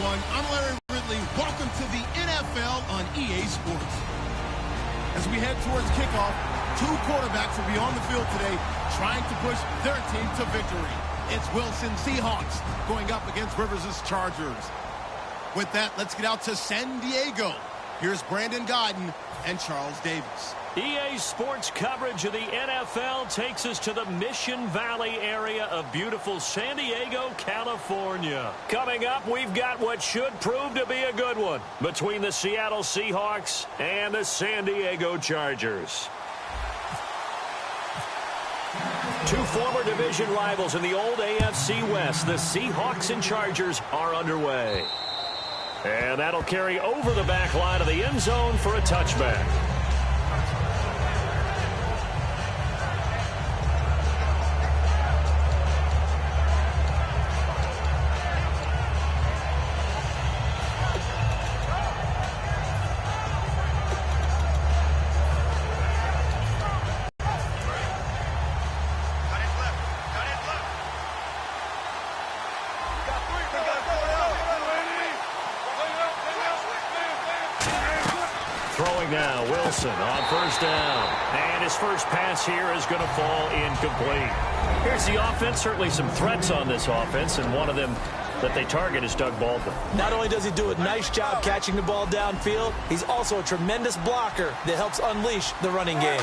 everyone. I'm Larry Ridley. Welcome to the NFL on EA Sports. As we head towards kickoff, two quarterbacks will be on the field today trying to push their team to victory. It's Wilson Seahawks going up against Rivers' Chargers. With that, let's get out to San Diego. Here's Brandon Godden and Charles Davis. EA Sports coverage of the NFL takes us to the Mission Valley area of beautiful San Diego, California. Coming up, we've got what should prove to be a good one between the Seattle Seahawks and the San Diego Chargers. Two former division rivals in the old AFC West, the Seahawks and Chargers, are underway. And that'll carry over the back line of the end zone for a touchback. Throwing now, Wilson on first down. And his first pass here is going to fall incomplete. Here's the offense. Certainly some threats on this offense, and one of them that they target is Doug Baldwin. Not only does he do a nice job catching the ball downfield, he's also a tremendous blocker that helps unleash the running game.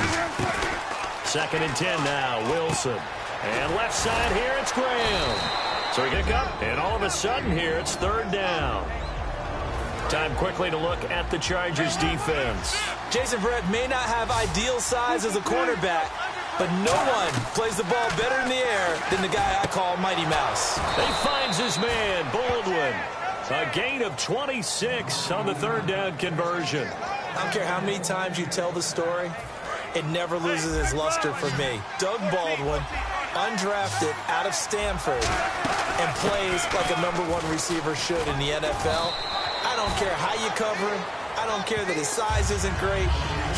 2nd and 10 now, Wilson. And left side here, it's Graham. So he pick up, and all of a sudden here, it's 3rd down. Time quickly to look at the Chargers defense. Jason Verrett may not have ideal size as a cornerback, but no one plays the ball better in the air than the guy I call Mighty Mouse. He finds his man, Baldwin. A gain of 26 on the 3rd down conversion. I don't care how many times you tell the story, it never loses its luster for me. Doug Baldwin, undrafted out of Stanford, and plays like a #1 receiver should in the NFL. I don't care how you cover him. I don't care that his size isn't great.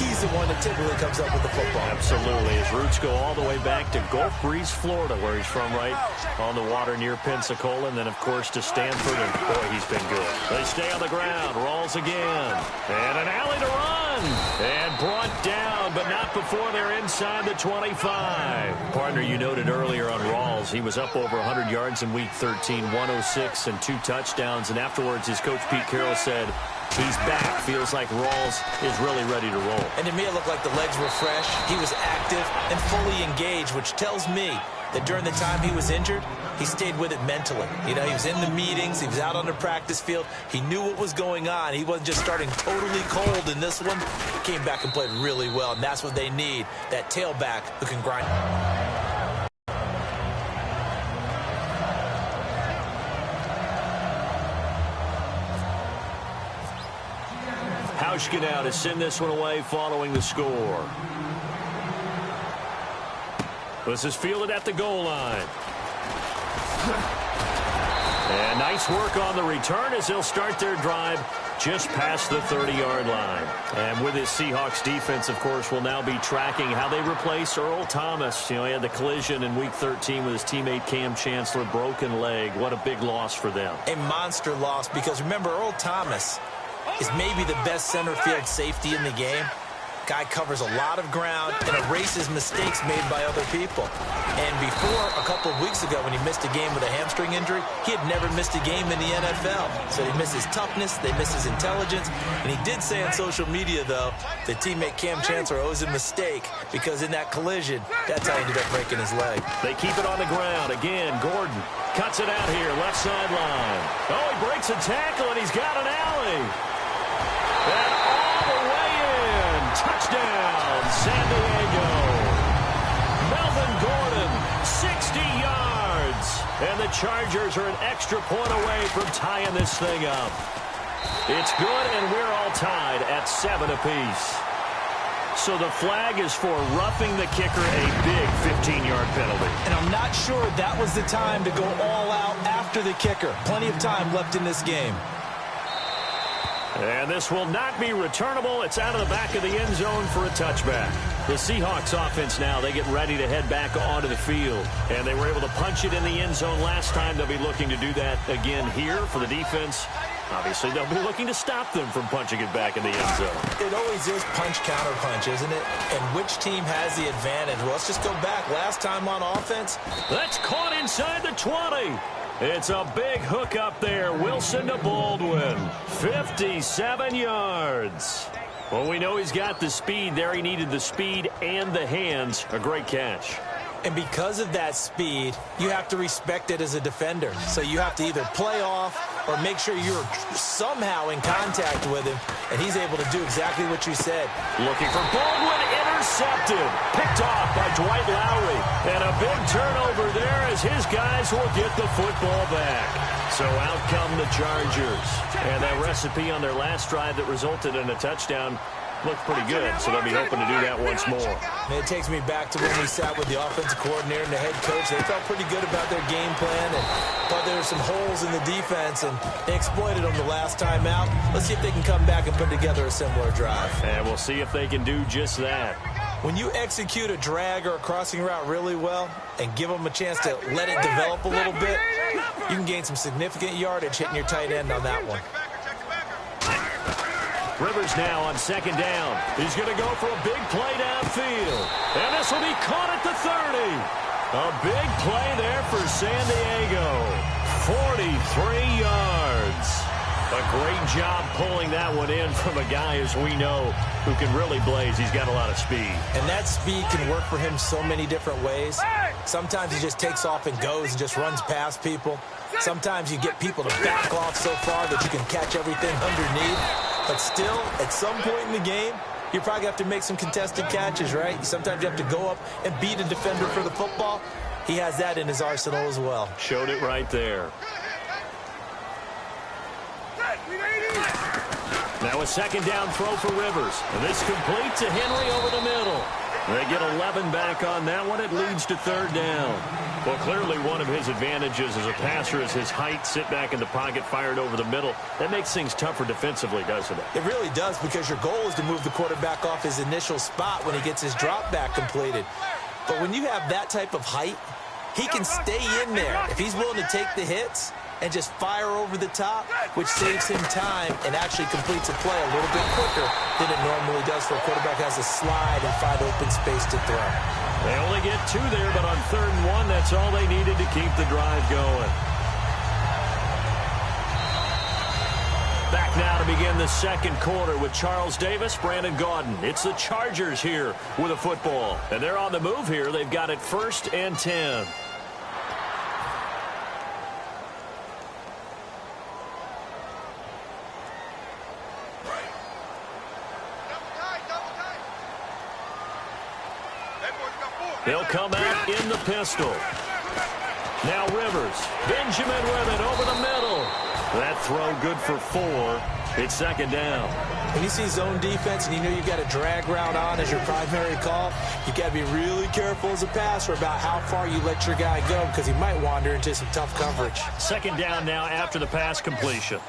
He's the one that typically comes up with the football. Absolutely. His roots go all the way back to Gulf Breeze, Florida, where he's from, right on the water near Pensacola, and then, of course, to Stanford, and, boy, he's been good. They stay on the ground. Rolls again. And an alley to run. And brought down, but not before they're inside the 25. Partner, you noted earlier on Rawls, he was up over 100 yards in Week 13, 106 and 2 touchdowns, and afterwards his coach Pete Carroll said, he's back. Feels like Rawls is really ready to roll. And to me, it looked like the legs were fresh. He was active and fully engaged, which tells me that during the time he was injured, he stayed with it mentally. You know, he was in the meetings. He was out on the practice field. He knew what was going on. He wasn't just starting totally cold in this one. He came back and played really well, and that's what they need, that tailback who can grind. Hauschka now to send this one away following the score. This is fielded at the goal line. And nice work on the return as they'll start their drive just past the 30-yard line. And with his Seahawks defense, of course, will now be tracking how they replace Earl Thomas. You know, he had the collision in Week 13 with his teammate Cam Chancellor, broken leg. What a big loss for them. A monster loss, because remember, Earl Thomas is maybe the best center field safety in the game. Guy covers a lot of ground and erases mistakes made by other people. And before, a couple of weeks ago, when he missed a game with a hamstring injury, he had never missed a game in the NFL. So they miss his toughness, they miss his intelligence. And he did say on social media, though, that teammate Cam Chancellor owes a mistake, because in that collision, that's how he ended up breaking his leg. They keep it on the ground. Again, Gordon cuts it out here, left sideline. Oh, he breaks a tackle, and he's got an alley. And all the way in. Touchdown, San Diego. Melvin Gordon, 60 yards. And the Chargers are an extra point away from tying this thing up. It's good, and we're all tied at 7 apiece. So the flag is for roughing the kicker, a big 15-yard penalty. And I'm not sure that was the time to go all out after the kicker. Plenty of time left in this game. And this will not be returnable. It's out of the back of the end zone for a touchback. The Seahawks offense now, they get ready to head back onto the field. And they were able to punch it in the end zone last time. They'll be looking to do that again here for the defense. Obviously, they'll be looking to stop them from punching it back in the end zone. It always is punch-counter-punch, isn't it? And which team has the advantage? Well, let's just go back. Last time on offense. That's caught inside the 20. It's a big hook up there. Wilson to Baldwin. 57 yards. Well, we know he's got the speed there. He needed the speed and the hands. A great catch. And because of that speed, you have to respect it as a defender. So you have to either play off or make sure you're somehow in contact with him, and he's able to do exactly what you said. Looking for Baldwin, intercepted. Picked off by Dwight Lowry. And a big turnover there as his guys will get the football back. So out come the Chargers. And that recipe on their last drive that resulted in a touchdown looked pretty good, so they'll be hoping to do that once more. And it takes me back to when we sat with the offensive coordinator and the head coach. They felt pretty good about their game plan and thought there were some holes in the defense, and they exploited them the last time out. Let's see if they can come back and put together a similar drive. And we'll see if they can do just that. When you execute a drag or a crossing route really well and give them a chance to let it develop a little bit, you can gain some significant yardage hitting your tight end on that one. Rivers now on second down. He's going to go for a big play downfield. And this will be caught at the 30. A big play there for San Diego. 43 yards. A great job pulling that one in from a guy, as we know, who can really blaze. He's got a lot of speed. And that speed can work for him so many different ways. Sometimes he just takes off and goes and just runs past people. Sometimes you get people to back off so far that you can catch everything underneath. But still, at some point in the game, you probably have to make some contested catches, right? Sometimes you have to go up and beat a defender for the football. He has that in his arsenal as well. Showed it right there. Now a second down throw for Rivers. And this complete to Henry over the middle. They get 11 back on that one. It leads to third down. Well, clearly one of his advantages as a passer is his height. Sit back in the pocket, fired over the middle. That makes things tougher defensively, doesn't it? It really does, because your goal is to move the quarterback off his initial spot when he gets his drop back completed. But when you have that type of height, he can stay in there. If he's willing to take the hits and just fire over the top, which saves him time and actually completes a play a little bit quicker than it normally does for a quarterback who has to slide and find open space to throw. They only get 2 there, but on 3rd and 1, that's all they needed to keep the drive going. Back now to begin the second quarter with Charles Davis, Brandon Gaudin. It's the Chargers here with a football. And they're on the move here. They've got it 1st and 10. They'll come out in the pistol. Now Rivers. Benjamin with it over the middle. That throw good for 4. It's second down. When you see zone defense and you know you've got a drag route on as your primary call, you've got to be really careful as a passer about how far you let your guy go, because he might wander into some tough coverage. Second down now after the pass completion.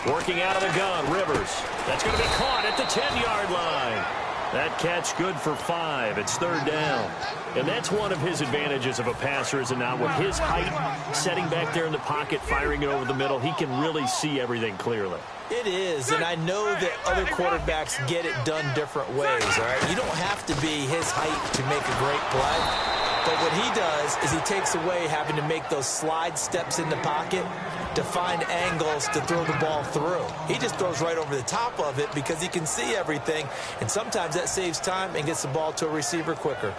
Working out of the gun, Rivers. That's going to be caught at the 10-yard line. That catch good for 5. It's third down. And that's one of his advantages of a passer, is it not? With his height, setting back there in the pocket, firing it over the middle, he can really see everything clearly. It is, and I know that other quarterbacks get it done different ways, all right? You don't have to be his height to make a great play. But what he does is he takes away having to make those slide steps in the pocket to find angles to throw the ball through. He just throws right over the top of it because he can see everything, and sometimes that saves time and gets the ball to a receiver quicker.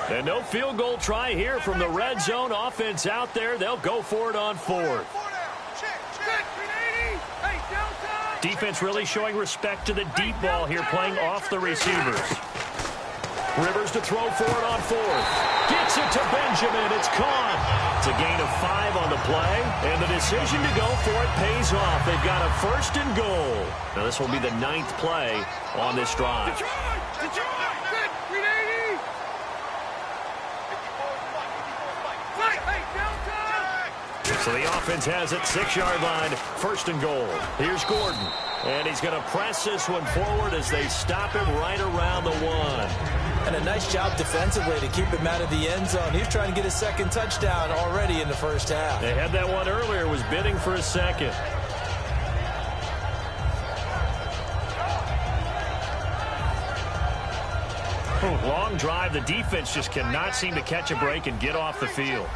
And no field goal try here from the red zone offense out there. They'll go for it on 4th. Defense really showing respect to the deep ball here, playing off the receivers. Rivers to throw for it on 4th. Gets it to Benjamin. It's caught. It's a gain of 5 on the play, and the decision to go for it pays off. They've got a 1st and goal. Now this will be the 9th play on this drive. So the offense has it, 6-yard line, 1st and goal. Here's Gordon. And he's going to press this one forward as they stop him right around the 1. And a nice job defensively to keep him out of the end zone. He's trying to get his second touchdown already in the first half. They had that one earlier, was bidding for a second. Long drive. The defense just cannot seem to catch a break and get off the field.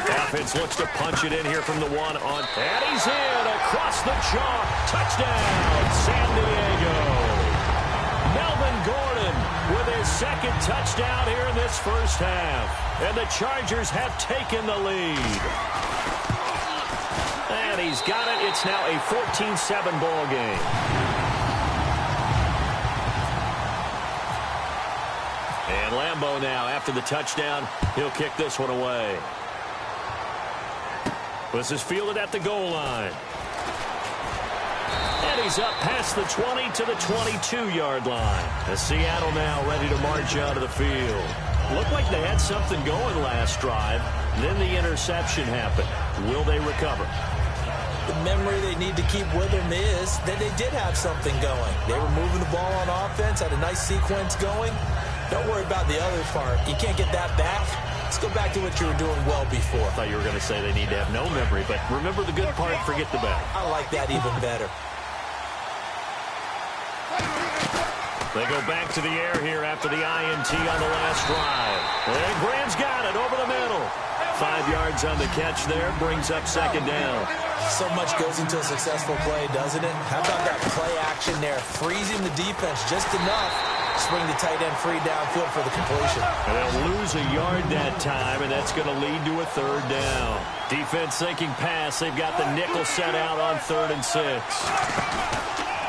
Offense looks to punch it in here from the 1 on. And he's in across the chalk. Touchdown, San Diego. Melvin Gordon with his second touchdown here in this first half. And the Chargers have taken the lead. And he's got it. It's now a 14-7 ball game. And Lambeau now, after the touchdown, he'll kick this one away. This is fielded at the goal line. And he's up past the 20 to the 22-yard line. As Seattle now ready to march out of the field. Looked like they had something going last drive. Then the interception happened. Will they recover? The memory they need to keep with them is that they did have something going. They were moving the ball on offense, had a nice sequence going. Don't worry about the other part. You can't get that back. Let's go back to what you were doing well before. I thought you were going to say they need to have no memory, but remember the good part, forget the bad. I like that even better. They go back to the air here after the INT on the last drive. And Graham's got it over the middle. 5 yards on the catch there, brings up second down. So much goes into a successful play, doesn't it? How about that play action there, freezing the defense just enough, swing the tight end free downfield for the completion. And they'll lose a yard that time, and that's going to lead to a third down. Defense thinking pass. They've got the nickel set out on 3rd and 6.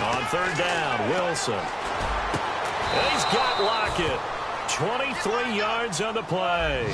On 3rd down, Wilson. And he's got Lockett. 23 yards on the play.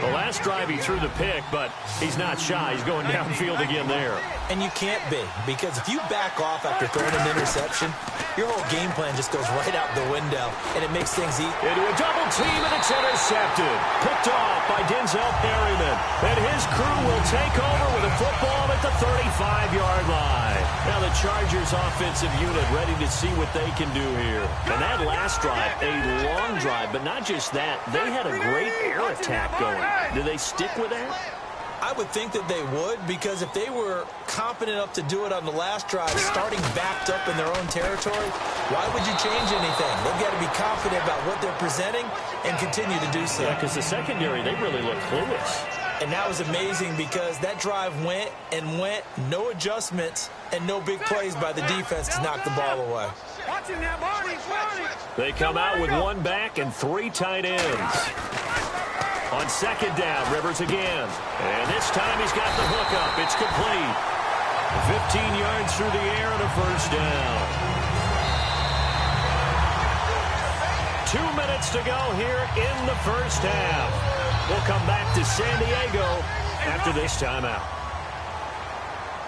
The last drive he threw the pick, but he's not shy. He's going downfield again there. And you can't be, because if you back off after throwing an interception, your whole game plan just goes right out the window, and it makes things easy. Into a double team, and it's intercepted. Picked off by Denzel Perryman. And his crew will take over with a football at the 35-yard line. Now the Chargers offensive unit ready to see what they can do here. And that last drive, a long drive, but not just that. They had a great air attack going. Do they stick with that? I would think that they would, because if they were competent enough to do it on the last drive, starting backed up in their own territory, why would you change anything? They've got to be confident about what they're presenting and continue to do so. Yeah, because the secondary, they really look clueless. And that was amazing because that drive went and went, no adjustments, and no big plays by the defense to knock the ball away. They come out with 1 back and 3 tight ends. On 2nd down, Rivers again. And this time he's got the hookup. It's complete. 15 yards through the air and a first down. 2 minutes to go here in the first half. We'll come back to San Diego after this timeout.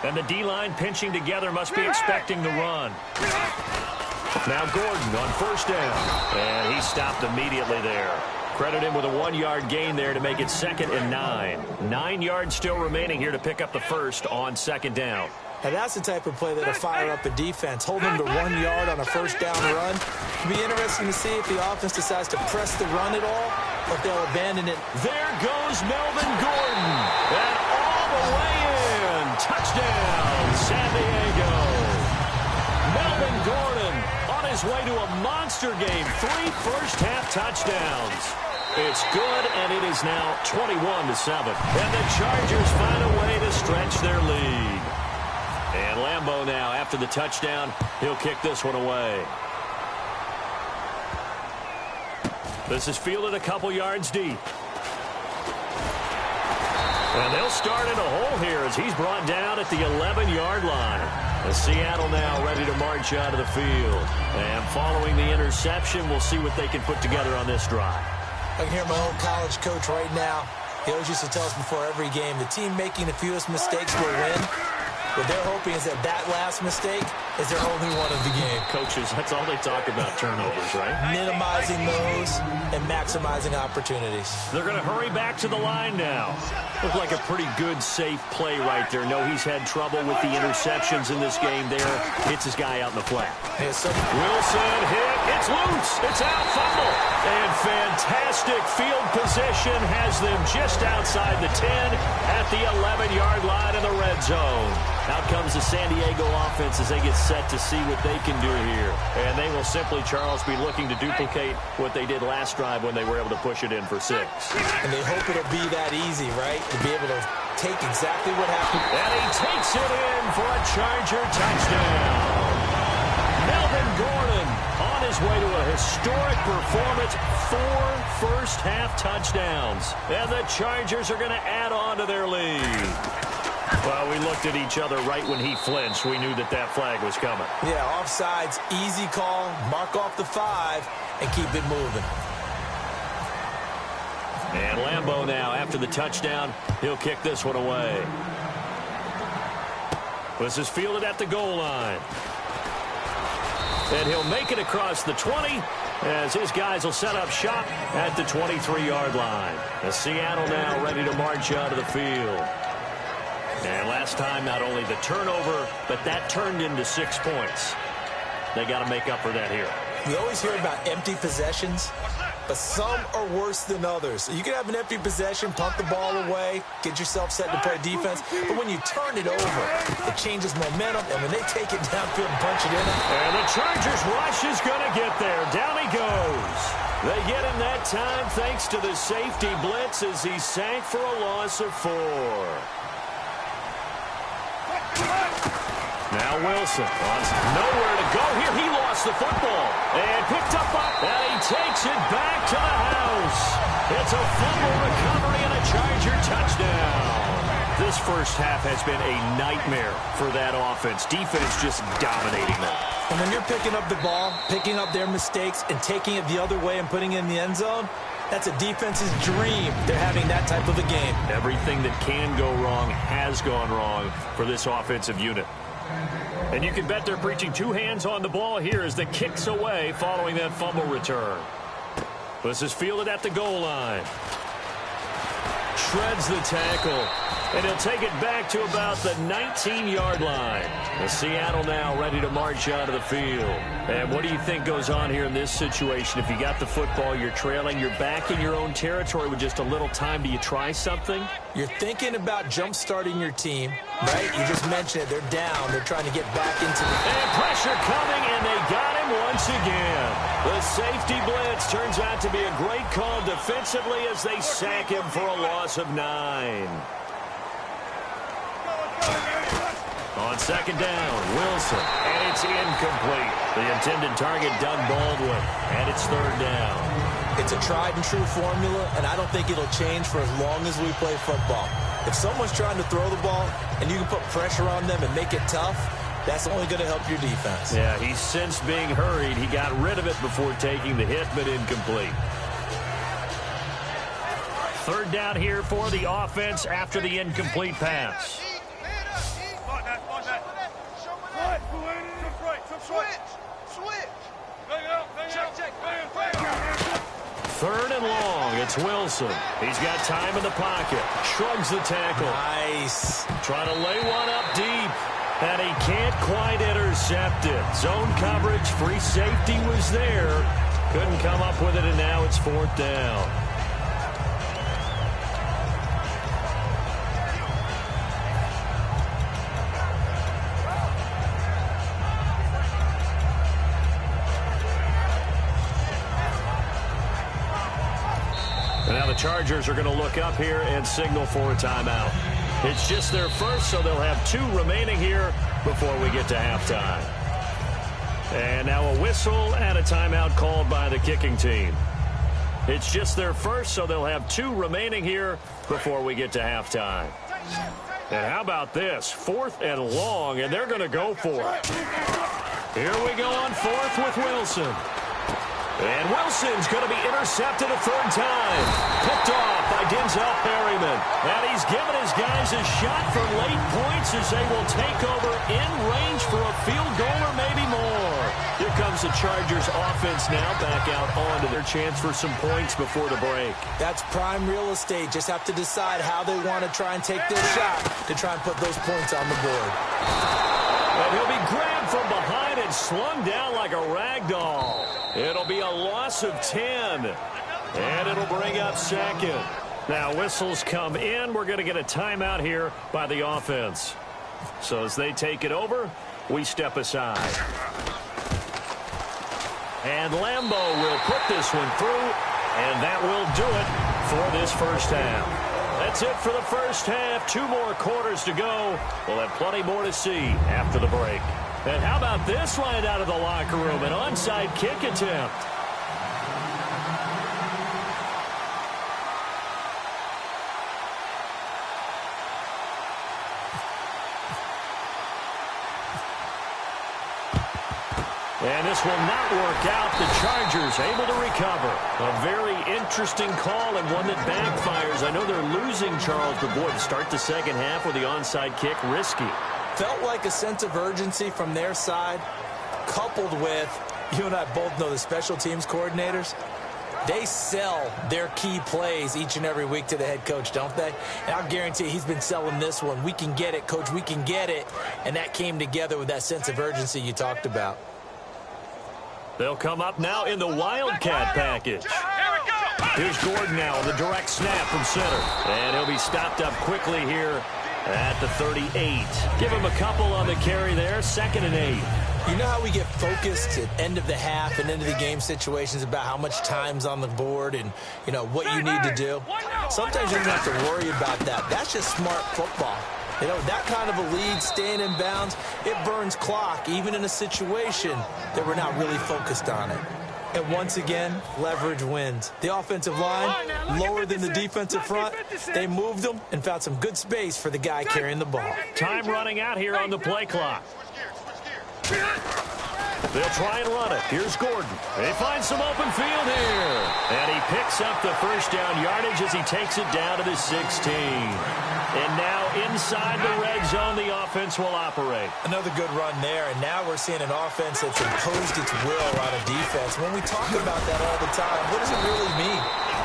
And the D-line pinching together, must be expecting the run. Now Gordon on 1st down. And he stopped immediately there. Credit him with a 1-yard gain there to make it 2nd and 9. 9 yards still remaining here to pick up the first on 2nd down. And that's the type of play that'll fire up a defense. Hold them to 1 yard on a 1st down run. It'll be interesting to see if the offense decides to press the run at all, or if they'll abandon it. There goes Melvin Gordon. And all the way in. Touchdown, San Diego. Melvin Gordon on his way to a monster game. 3 first-half touchdowns. It's good, and it is now 21-7. And the Chargers find a way to stretch their lead. And Lambeau now, after the touchdown, he'll kick this one away. This is fielded a couple yards deep. And they'll start in a hole here as he's brought down at the 11-yard line. And Seattle now ready to march out of the field. And following the interception, we'll see what they can put together on this drive. I can hear my old college coach right now. He always used to tell us before every game, the team making the fewest mistakes will win. The What they're hoping is that last mistake is their only one of the game. Coaches, that's all they talk about, turnovers, right? Minimizing those and maximizing opportunities. They're going to hurry back to the line now. Looked like a pretty good, safe play right there. No, he's had trouble with the interceptions in this game there. Hits his guy out in the flat. Wilson hit. It's loose. It's out. Fumble. And fantastic field position has them just outside the 10 at the 11-yard line in the red zone. Out comes the San Diego offense as they get set to see what they can do here. And they will simply, Charles, be looking to duplicate what they did last drive when they were able to push it in for 6. And they hope it'll be that easy, right? To be able to take exactly what happened. And he takes it in for a Charger touchdown. Melvin Gordon on his way to a historic performance. 4 first-half touchdowns. And the Chargers are going to add on to their lead. Well, we looked at each other right when he flinched. We knew that flag was coming. Yeah, offsides, easy call, mark off the 5, and keep it moving. And Lambeau now, after the touchdown, he'll kick this one away. This is fielded at the goal line. And he'll make it across the 20 as his guys will set up shop at the 23-yard line. And Seattle now ready to march out of the field. And last time, not only the turnover, but that turned into 6 points. They got to make up for that here. We always hear about empty possessions, but some are worse than others. You can have an empty possession, punt the ball away, get yourself set to play defense, but when you turn it over, it changes momentum, and when they take it downfield and punch it in. And the Chargers rush is going to get there. Down he goes. They get him that time thanks to the safety blitz as he sank for a loss of 4. Now Wilson wants nowhere to go here. He lost the football and picked up, and he takes it back to the house. It's a fumble recovery and a Charger touchdown. This first half has been a nightmare for that offense. Defense just dominating them. And when you're picking up the ball, picking up their mistakes, and taking it the other way and putting it in the end zone, that's a defense's dream. They're having that type of a game. Everything that can go wrong has gone wrong for this offensive unit. And you can bet they're preaching 2 hands on the ball here as the kick's away following that fumble return. This is fielded at the goal line. Shreds the tackle. And he'll take it back to about the 19-yard line. The Seattle now ready to march out of the field. And what do you think goes on here in this situation? If you got the football, you're trailing, you're back in your own territory with just a little time. Do you try something? You're thinking about jump-starting your team, right? You just mentioned it. They're down. They're trying to get back into the... And pressure coming, and they got him once again. The safety blitz turns out to be a great call defensively as they sack him for a loss of 9. On second down, Wilson, and it's incomplete. The intended target, Doug Baldwin, and it's 3rd down. It's a tried-and-true formula, and I don't think it'll change for as long as we play football. If someone's trying to throw the ball, and you can put pressure on them and make it tough, that's only going to help your defense. Yeah, he's since being hurried. He got rid of it before taking the hit, but incomplete. 3rd down here for the offense after the incomplete pass. Third and long. It's Wilson. He's got time in the pocket. Shrugs the tackle. Nice. Trying to lay one up deep. And he can't quite intercept it. Zone coverage, free safety was there. Couldn't come up with it, and now it's 4th down. Now the Chargers are going to look up here and signal for a timeout. It's just their first, so they'll have 2 remaining here before we get to halftime. And now a whistle and a timeout called by the kicking team. It's just their first, so they'll have 2 remaining here before we get to halftime. And how about this? 4th and long, and they're going to go for it. Here we go on 4th with Wilson. And Wilson's going to be intercepted a third time. Picked off by Denzel Perryman. And he's given his guys a shot for late points as they will take over in range for a field goal or maybe more. Here comes the Chargers offense now back out onto their chance for some points before the break. That's prime real estate. Just have to decide how they want to try and take their shot to try and put those points on the board. And he'll be grabbed from behind and slung down like a rag doll. It'll be a loss of 10. And it'll bring up second. Now whistles come in. We're going to get a timeout here by the offense. So as they take it over, we step aside. And Lambeau will put this one through. And that will do it for this first half. That's it for the first half. 2 more quarters to go. We'll have plenty more to see after the break. And how about this line out of the locker room? An onside kick attempt. And this will not work out. The Chargers able to recover. A very interesting call and one that backfires. I know they're losing Charles, but boy, to start the second half with the onside kick, risky. Felt like a sense of urgency from their side, coupled with, you and I both know the special teams coordinators. They sell their key plays each and every week to the head coach, don't they? And I'll guarantee you he's been selling this one. We can get it, coach, we can get it. And that came together with that sense of urgency you talked about. They'll come up now in the Wildcat package. Here's Gordon now on the direct snap from center. And he'll be stopped up quickly here at the 38. Give him a couple on the carry there. 2nd and 8. You know how we get focused at end of the half and end of the game situations about how much time's on the board and, you know, what you need to do? Sometimes you don't have to worry about that. That's just smart football. You know, that kind of a lead, staying in bounds, it burns clock, even in a situation that we're not really focused on it. And once again, leverage wins. The offensive line, lower than the defensive front, they moved them and found some good space for the guy carrying the ball. Time running out here on the play clock. They'll try and run it. Here's Gordon. They find some open field here. And he picks up the first down yardage as he takes it down to the 16. And now inside the red zone, the offense will operate. Another good run there, and now we're seeing an offense that's imposed its will on a defense. When we talk about that all the time, what does it really mean?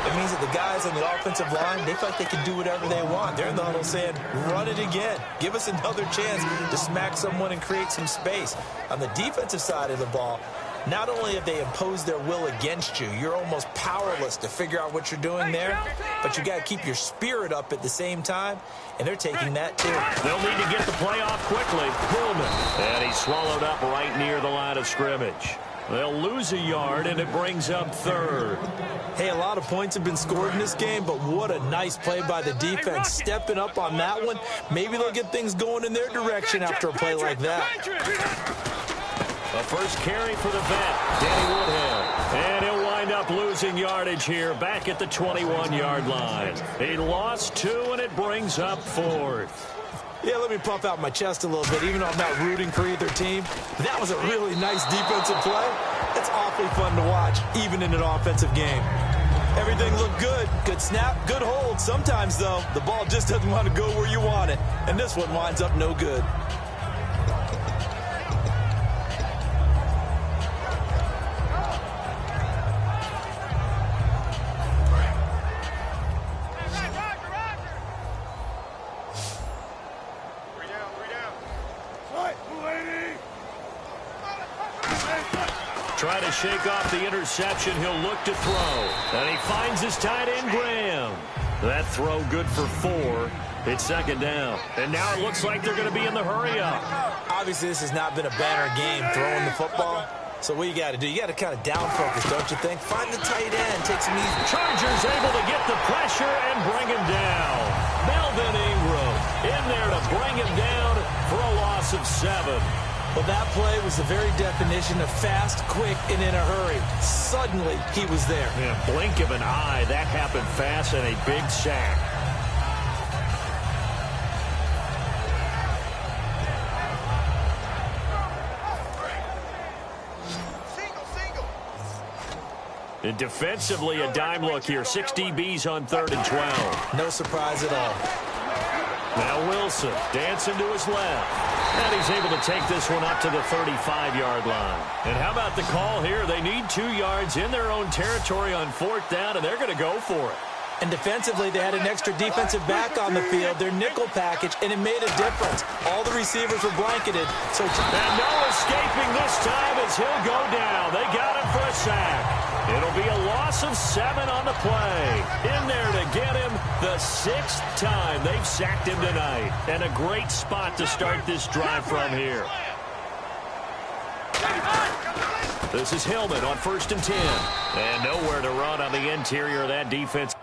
It means that the guys on the offensive line, they feel like they can do whatever they want. They're in the huddle saying, run it again. Give us another chance to smack someone and create some space. On the defensive side of the ball, not only have they imposed their will against you, you're almost powerless to figure out what you're doing there, but you got to keep your spirit up at the same time, and they're taking that too. They'll need to get the play off quickly. Pullman, and he's swallowed up right near the line of scrimmage. They'll lose a yard, and it brings up 3rd. Hey, a lot of points have been scored in this game, but what a nice play by the defense. Stepping up on that one, maybe they'll get things going in their direction after a play like that. A first carry for the vet, Danny Woodhead. And he'll wind up losing yardage here back at the 21-yard line. He lost 2, and it brings up 4th. Yeah, let me puff out my chest a little bit, even though I'm not rooting for either team. That was a really nice defensive play. It's awfully fun to watch, even in an offensive game. Everything looked good. Good snap, good hold. Sometimes, though, the ball just doesn't want to go where you want it. And this one winds up no good. Try to shake off the interception. He'll look to throw. And he finds his tight end, Graham. That throw good for 4. It's 2nd down. And now it looks like they're going to be in the hurry-up. Obviously, this has not been a banner game throwing the football. So what you got to do, you got to kind of down focus, don't you think? Find the tight end, take some easy. Chargers able to get the pressure and bring him down. Melvin Ingram in there to bring him down for a loss of 7. Well, that play was the very definition of fast, quick, and in a hurry. Suddenly, he was there. Yeah, blink of an eye. That happened fast and a big sack. And defensively, a dime look here. 6 DBs on 3rd and 12. No surprise at all. Now Wilson dancing to his left. And he's able to take this one up to the 35-yard line. And how about the call here? They need 2 yards in their own territory on 4th down, and they're going to go for it. And defensively, they had an extra defensive back on the field, their nickel package, and it made a difference. All the receivers were blanketed. And no escaping this time as he'll go down. They got him for a sack. It'll be a loss of 7 on the play. In there to get him the 6th time they've sacked him tonight. And a great spot to start this drive from here. This is Hillman on 1st and 10. And nowhere to run on the interior of that defense.